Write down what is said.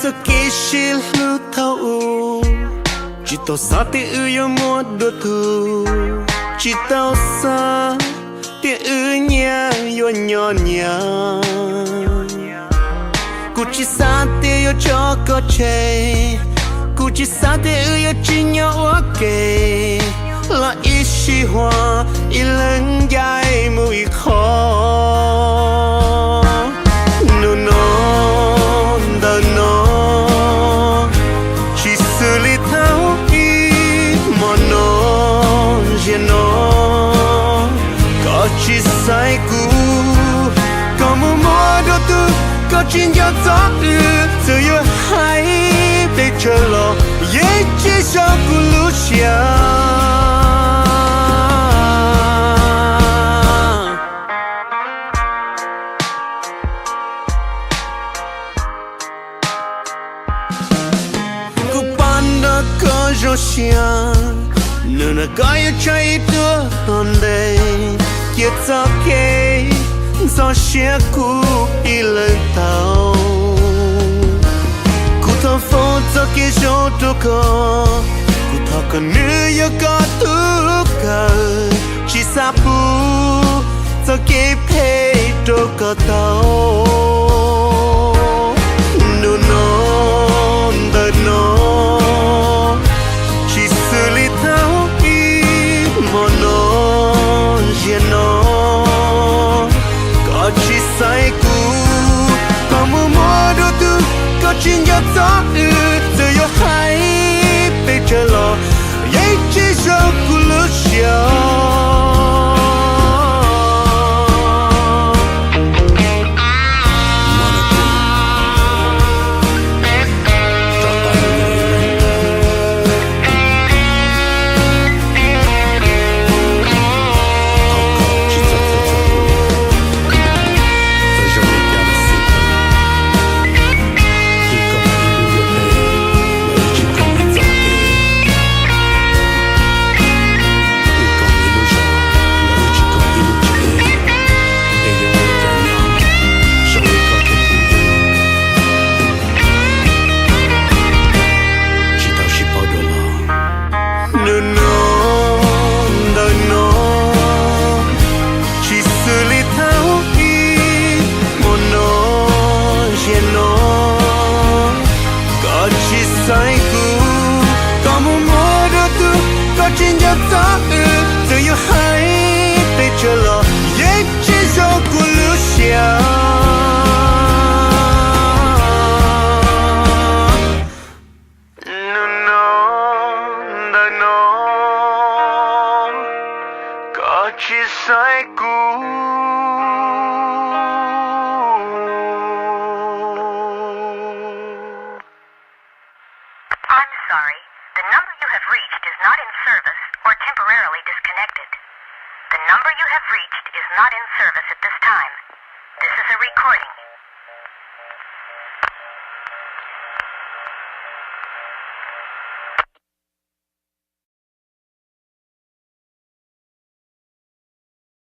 Sa kishil lu tau chỉ tao sa te yêu một đôi thu chỉ tao sa te nhà yo nhỏ nhà cô chỉ sa te yêu cho có chơi cô chỉ sa te yêu chỉ nhỏ ok là ít xì hoa ít lần dài mũi khó no no da no chỉ xử lý tháo ít mà nó giờ nó có chỉ sai cũ có một mùa đâu tu có chuyện gió gió giờ yêu hay để chờ lo dễ chỉ cho cô lúc Russia, nuna gaya chai tua tonde, it's okay, so share ku ilang tao. Ku thao phô cho kia cho tu ko, ku thao cả nữ yo có tu cả, chỉ sa pu cho kia phe tu có tao. No no, the no. Sai cũ có mùa mùa đâu tu có chuyện gió gió giờ yo hay bây giờ lo vậy chỉ cho cô lúc sai cũ có một mùa đâu tu có chuyện gió gió giờ yêu hay bây giờ lo dễ chỉ cho cô lúc xia no no da no có chỉ sai cũ. I'm sorry. The number you have reached is not in service or temporarily disconnected. The number you have reached is not in service at this time. This is a recording.